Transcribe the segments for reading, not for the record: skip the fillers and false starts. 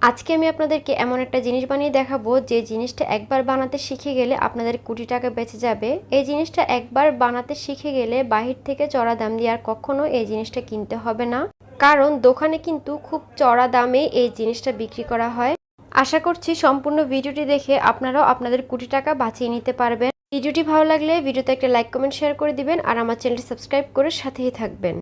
আজকে আমি আপনাদেরকে এমন একটা জিনিস বানিয়ে দেখাবো যে জিনিসটা একবার বানাতে শিখে গেলে আপনাদের কোটি টাকা বেঁচে যাবে। এই জিনিসটা একবার বানাতে শিখে গেলে বাহির থেকে চড়া দাম দিয়ে আর কখনো এই জিনিসটা কিনতে হবে না, কারণ দোকানে কিন্তু খুব চড়া দামে এই জিনিসটা বিক্রি করা হয়। আশা করছি সম্পূর্ণ ভিডিওটি দেখে আপনারাও আপনাদের কোটি টাকা বাঁচিয়ে নিতে পারবেন। ভিডিওটি ভালো লাগলে ভিডিওতে একটা লাইক কমেন্ট শেয়ার করে দিবেন আর আমার চ্যানেলটি সাবস্ক্রাইব করে সাথেই থাকবেন।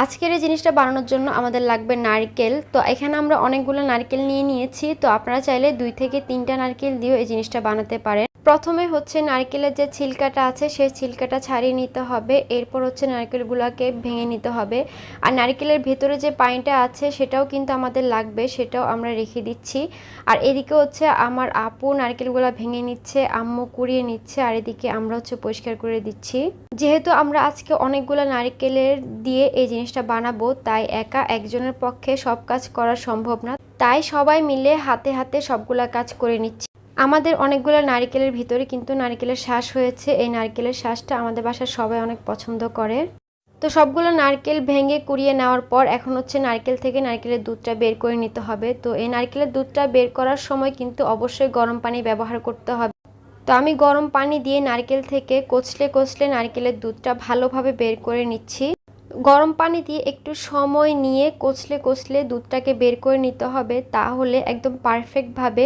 আজকের এই জিনিসটা বানানোর জন্য আমাদের লাগবে নারকেল। তো এখানে আমরা অনেকগুলো নারকেল নিয়ে নিয়েছি। তো আপনারা চাইলে 2 থেকে 3টা নারকেল দিয়েও এই জিনিসটা বানাতে পারেন। প্রথমে হচ্ছে নারকেলের যে ছিলকাটা আছে সেই ছিলকাটা ছাড়িয়ে নিতে হবে। এরপর হচ্ছে নারকেলগুলোকে ভেঙে নিতে হবে। আর নারকেলের ভেতরে যে পানিটা আছে সেটাও কিন্তু আমাদের লাগবে, সেটাও আমরা রেখে দিচ্ছি। আর এদিকে হচ্ছে আমার আপু নারকেলগুলো ভেঙে নিচ্ছে, আম্মু কুড়িয়ে নিচ্ছে, আর এদিকে আমরা হচ্ছে পরিষ্কার করে দিচ্ছি। যেহেতু আমরা আজকে অনেকগুলো নারকেলের দিয়ে এই জিনিসটা বানাবো, তাই একা একজনের পক্ষে সব কাজ করা সম্ভব না, তাই সবাই মিলে হাতে হাতে সবগুলা কাজ করে নিচ্ছি। আমাদের অনেকগুলো নারকেলের ভিতরে কিন্তু নারকেলের শ্বাস হয়েছে। এই নারকেলের শ্বাসটা আমাদের বাসার সবাই অনেক পছন্দ করে। তো সবগুলো নারকেল ভেঙে কুড়িয়ে নেওয়ার পর এখন হচ্ছে নারকেল থেকে নারকেলের দুধটা বের করে নিতে হবে। তো এই নারকেলের দুধটা বের করার সময় কিন্তু অবশ্যই গরম পানি ব্যবহার করতে হবে। তো আমি গরম পানি দিয়ে নারকেল থেকে কচলে কচলে নারকেলের দুধটা ভালোভাবে বের করে নিচ্ছি। গরম পানি দিয়ে একটু সময় নিয়ে কচলে কচলে দুধটাকে বের করে নিতে হবে, তাহলে একদম পারফেক্টভাবে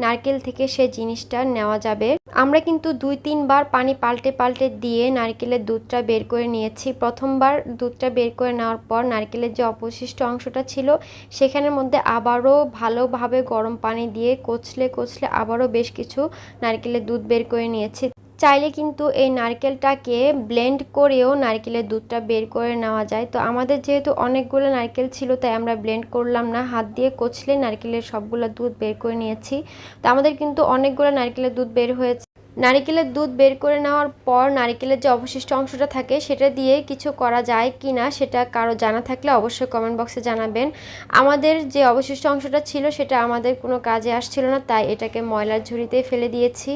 নারকেল থেকে সে জিনিসটা নেওয়া যাবে। আমরা কিন্তু 2-3 বার পানি পাল্টে পাল্টে দিয়ে নারকেলের দুধটা বের করে নিয়েছি। প্রথমবার দুধটা বের করে নেওয়ার পর নারকেলের যে অবশিষ্ট অংশটা ছিল সেখানের মধ্যে আবারও ভালোভাবে গরম পানি দিয়ে কচলে কচলে আবারও বেশ কিছু নারকেলের দুধ বের করে নিয়েছি। চাইলে কিন্তু এই নারকেলটাকে ব্লেন্ড করেও নারকেলের দুধটা বের করে নেওয়া যায়। তো আমাদের যেহেতু অনেকগুলো নারকেল ছিল তাই আমরা ব্লেন্ড করলাম না, হাত দিয়ে কচলে নারকেলের সবগুলো দুধ বের করে নিয়েছি। তো আমাদের কিন্তু অনেকগুলো নারকেলের দুধ বের হয়েছে। নারকেলের দুধ বের করে নেওয়ার পর নারকেলের যে অবশিষ্ট অংশটা থাকে সেটা দিয়ে কিছু করা যায় কি না সেটা কারো জানা থাকলে অবশ্যই কমেন্ট বক্সে জানাবেন। আমাদের যে অবশিষ্ট অংশটা ছিল সেটা আমাদের কোনো কাজে আসছিল না, তাই এটাকে ময়লার ঝুড়িতেই ফেলে দিয়েছি।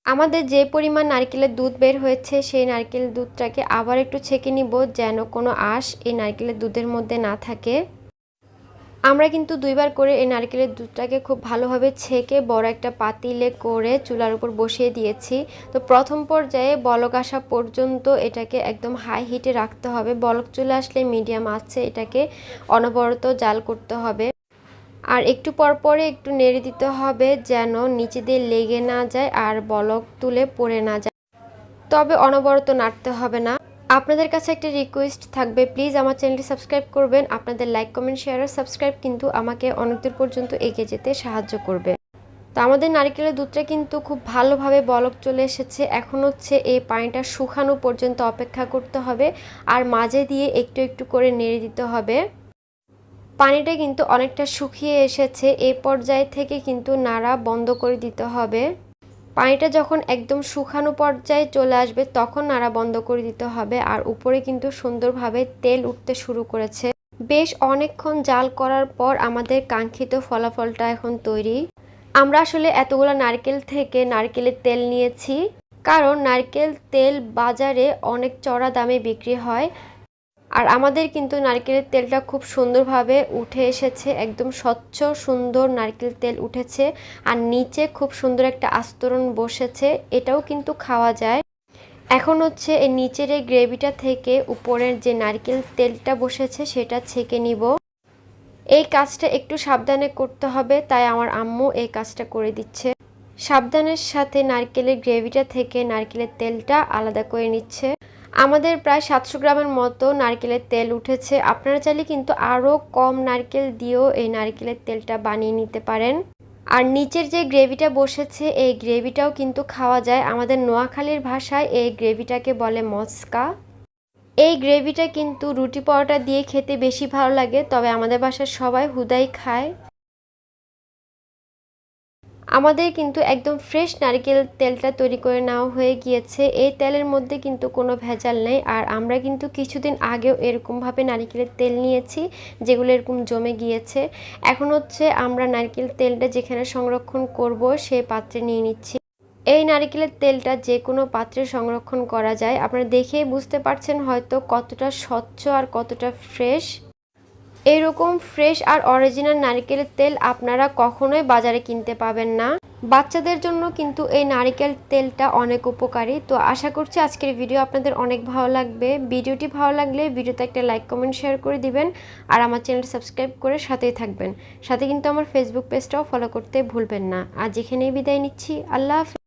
আমাদের যে পরিমাণ নারকেলের দুধ বের হয়েছে সেই নারকেল দুধটাকে আবার একটু ছেঁকে নিব, যেন কোনো আঁশ এই নারকেলের দুধের মধ্যে না থাকে। আমরা কিন্তু 2বার করে এই নারকেলের দুধটাকে খুব ভালোভাবে ছেঁকে বড় একটা পাতিলে করে চুলার উপর বসিয়ে দিয়েছি। তো প্রথম পর্যায়ে বলক আসা পর্যন্ত এটাকে একদম হাই হিটে রাখতে হবে। বলক চলে আসলে মিডিয়াম আঁচে এটাকে অনবরত জাল করতে হবে। আর একটু পর পরে একটু নেড়ে দিতে হবে যেন নিচে দিয়ে লেগে না যায় আর বলক তুলে পড়ে না যায়। তবে অনবরত নাড়তে হবে না। আপনাদের কাছে একটা রিকোয়েস্ট থাকবে, প্লিজ আমার চ্যানেলটি সাবস্ক্রাইব করবেন। আপনাদের লাইক কমেন্ট শেয়ার আর সাবস্ক্রাইব কিন্তু আমাকে অনেক দূর পর্যন্ত এগিয়ে যেতে সাহায্য করবে। তো আমাদের নারকেলের দুধটা কিন্তু খুব ভালোভাবে বলক চলে এসেছে। এখন হচ্ছে এই পানিটা শুকানো পর্যন্ত অপেক্ষা করতে হবে আর মাঝে দিয়ে একটু একটু করে নেড়ে দিতে হবে। পানিটা কিন্তু অনেকটা শুকিয়ে এসেছে, এই পর্যায় থেকে কিন্তু নাড়া বন্ধ করে দিতে হবে। পানিটা যখন একদম শুকানো পর্যায়ে চলে আসবে তখন নাড়া বন্ধ করে দিতে হবে। আর উপরে কিন্তু সুন্দরভাবে তেল উঠতে শুরু করেছে। বেশ অনেকক্ষণ জাল করার পর আমাদের কাঙ্ক্ষিত ফলাফলটা এখন তৈরি। আমরা আসলে এতগুলো নারকেল থেকে নারকেলের তেল নিয়েছি, কারণ নারকেল তেল বাজারে অনেক চড়া দামে বিক্রি হয়। আর আমাদের কিন্তু নারকেলের তেলটা খুব সুন্দরভাবে উঠে এসেছে, একদম স্বচ্ছ সুন্দর নারকেল তেল উঠেছে। আর নিচে খুব সুন্দর একটা আস্তরণ বসেছে, এটাও কিন্তু খাওয়া যায়। এখন হচ্ছে এই নিচের এই গ্রেভিটা থেকে উপরের যে নারকেল তেলটা বসেছে সেটা ছেঁকে নিব। এই কাজটা একটু সাবধানে করতে হবে, তাই আমার আম্মু এই কাজটা করে দিচ্ছে। সাবধানের সাথে নারকেলের গ্রেভিটা থেকে নারকেলের তেলটা আলাদা করে নিচ্ছে। আমাদের প্রায় 700 গ্রামের মতো নারকেলের তেল উঠেছে। আপনারা চাইলে কিন্তু আরও কম নারকেল দিয়েও এই নারকেলের তেলটা বানিয়ে নিতে পারেন। আর নিচের যে গ্রেভিটা বসেছে এই গ্রেভিটাও কিন্তু খাওয়া যায়। আমাদের নোয়াখালীর ভাষায় এই গ্রেভিটাকে বলে মচকা। এই গ্রেভিটা কিন্তু রুটি পরোটা দিয়ে খেতে বেশি ভালো লাগে, তবে আমাদের বাসার সবাই হুদাই খায়। আমাদের কিন্তু একদম ফ্রেশ নারকেল তেলটা তৈরি করে নেওয়া হয়ে গিয়েছে। এই তেলের মধ্যে কিন্তু কোনো ভেজাল নেই। আর আমরা কিন্তু কিছুদিন আগেও এরকমভাবে নারকেলের তেল নিয়েছি যেগুলো এরকম জমে গিয়েছে। এখন হচ্ছে আমরা নারকেল তেলটা যেখানে সংরক্ষণ করব সেই পাত্রে নিয়ে নিচ্ছি। এই নারকেলের তেলটা যে কোনো পাত্রে সংরক্ষণ করা যায়। আপনারা দেখেই বুঝতে পারছেন হয়তো কতটা স্বচ্ছ আর কতটা ফ্রেশ। এরকম ফ্রেশ আর অরিজিনাল নারকেলের তেল আপনারা কখনোই বাজারে কিনতে পাবেন না। বাচ্চাদের জন্য কিন্তু এই নারকেল তেলটা অনেক উপকারী। তো আশা করছি আজকের ভিডিও আপনাদের অনেক ভালো লাগবে। ভিডিওটি ভালো লাগলে ভিডিওতে একটা লাইক কমেন্ট শেয়ার করে দিবেন আর আমার চ্যানেল সাবস্ক্রাইব করে সাথেই থাকবেন। সাথে কিন্তু আমার ফেসবুক পেজটাও ফলো করতে ভুলবেন না। আজ এখানেই বিদায় নিচ্ছি। আল্লাহ হাফেজ।